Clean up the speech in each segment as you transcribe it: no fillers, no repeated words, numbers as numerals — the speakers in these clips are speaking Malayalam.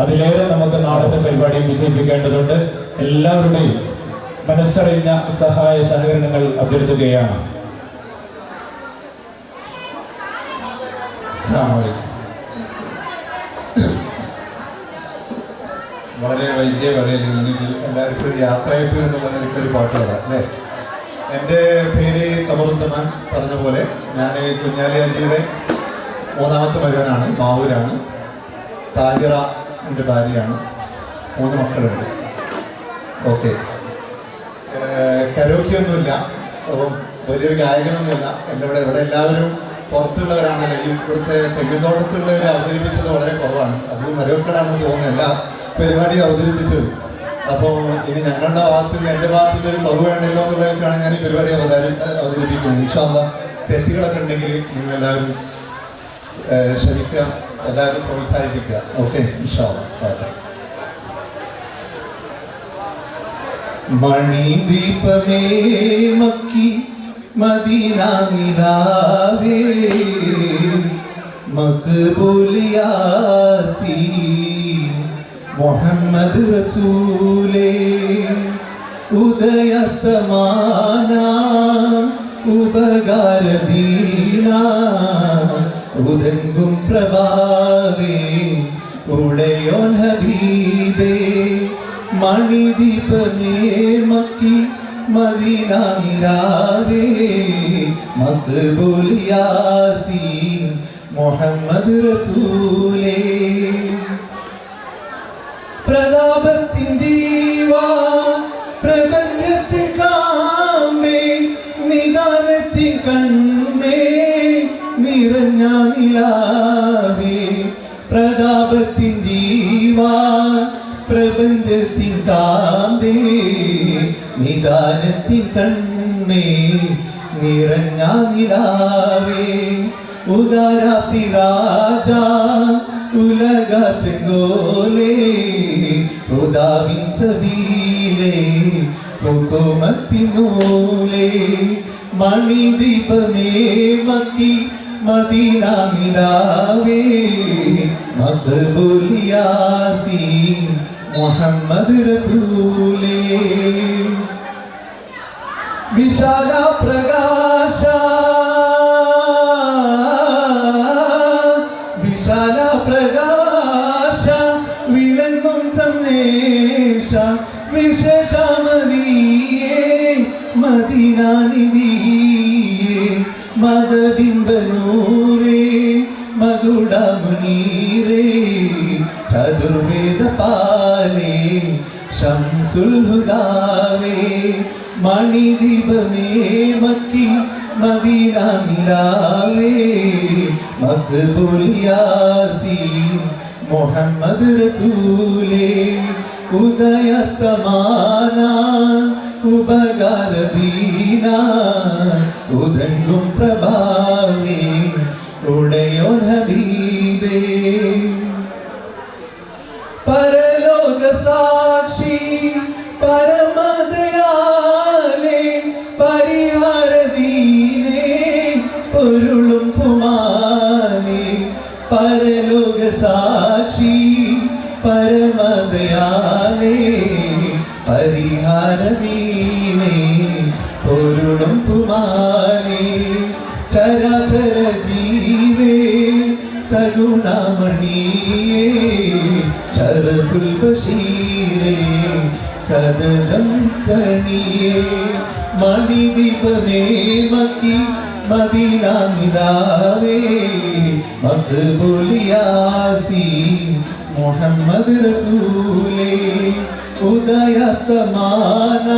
അതിലേറെ നമുക്ക് നാളത്തെ പരിപാടി വിജയിപ്പിക്കേണ്ടതുണ്ട്. എല്ലാവരുടെയും മനസ്സറിഞ്ഞ സഹായ സഹകരണങ്ങൾ അഭ്യർത്ഥിക്കുകയാണ്. വളരെ വൈകിയ വേളയിൽ എനിക്ക് എല്ലാവർക്കും ഒരു യാത്രയപ്പ് എന്നുള്ള നിലയ്ക്കൊരു പാട്ട് പാടാം അല്ലേ. എൻ്റെ പേര് കമറുസമാൻ. പറഞ്ഞ പോലെ ഞാൻ കുഞ്ഞാലിയാജിയുടെ മൂന്നാമത്തെ മകനാണ്. മാവൂരാണ്. താഹിറ എൻ്റെ ഭാര്യയാണ്. 3 മക്കളുണ്ട്. ഓക്കെ. കരോക്കിയൊന്നുമില്ല, അപ്പം വലിയൊരു ഗായകനൊന്നുമില്ല. എൻ്റെ ഇവിടെ എല്ലാവരും പുറത്തുള്ളവരാണല്ലോ. ഈ ഇവിടുത്തെ തെങ്ങുതോട്ടത്തുള്ളവർ അവതരിപ്പിച്ചത് വളരെ കുറവാണ്. അത് മരമക്കളാണെന്ന് തോന്നുന്നു എല്ലാ പരിപാടി അവതരിപ്പിച്ചത്. അപ്പോൾ ഇനി ഞങ്ങളുടെ ഭാഗത്ത് നിന്ന് എൻ്റെ ഭാഗത്ത് നിന്ന് ഒരു ബഹു വേണ്ടല്ലോ എന്നുള്ളതൊക്കെയാണ് ഞാൻ ഈ പരിപാടി അവതരിപ്പിക്കുന്നത്. ഇൻഷാ അല്ലാഹ് തെറ്റുകളൊക്കെ ഉണ്ടെങ്കിൽ നിങ്ങളെല്ലാവരും ക്ഷമിക്കുക, എല്ലാവരും പ്രോത്സാഹിപ്പിക്കുക. ഓക്കെ, ഇൻഷാ അല്ലാഹ്. മണിദീപമേ മക്കി മദീന നിലാവേ മഖ്ബൂൽ യാസീൻ മുഹമ്മദ് റസൂലേ ഉദയസ്തമാന ഉപകാരദീന ഉദങ്കും പ്രഭാവേ ഉടയോൻ ഹബീബേ മണിദീപമേ മക്കി മദീന നിലാവേ മഖ്ബൂൽ യാസീൻ മുഹമ്മദ് റസൂലേ പ്രതാപത്തിൻ ദീവാ പ്രപഞ്ചത്തിൻ കാമേ നിദാനത്തിൻ കണ്ണേ നിറഞ്ഞ നിലാവേ പ്രതാപത്തിൻ ദീവാ പ്രപഞ്ചത്തിൻ കാമ്പേ നിദാനത്തിൻ കണ്ണേ നിറഞ്ഞ നിലാവേ ഉദാരസിരാജ ഉലക ചെങ്കോലേ ഉദാവിൻ സബീലേ ഹുകുമത്തിൻ നൂലേ മണിദീപമേ മക്കി മദീന നിലാവേ മഖ്ബൂൽ യാസീൻ മുഹമ്മദ് റസൂലേ വിശാല പ്രകാശ വിശാല പ്രകാശ വിളങ്ങും സന്ദേശ വിശേഷമതിയേ മദീന നിധിയേ മദബിംബനൂരേ മകുടമുനീരേ ചതുർവേദ പാലേ ശംസുൽ ഹുദാവേ മണിദീപമേ മക്കി മദീന നിലാവേ മഖ്ബൂൽ യാസീൻ മുഹമ്മദ് റസൂലേ ഉദയസ്തമാന ഉപകാരദീന ഉദങ്കും പ്രഭാവേ ഉടയോൻ ഹബീബേ പരലോക സാക്ഷി പരമദയാലേ പരിഹാരദീനേ പൊരുളും പുമാനേ പരലോക സാക്ഷി പരമദയാലേ പരിഹാരദീനേ പൊരുളും പുമാനേ ചരാചര ജീവേ സഗുണമണിയേ ശരഫുൽ ബഷീരേ സദനം തണിയേ മണിദീപമേ മക്കി മദീന നിലാവേ മഖ്ബൂൽ യാസീൻ മുഹമ്മദ് റസൂലേ ഉദയസ്തമാന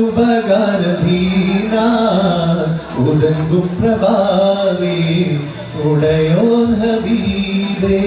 ഉപകാരദീന ഉദങ്കും പ്രഭാവേ ഉടയോൻ ഹബീബേ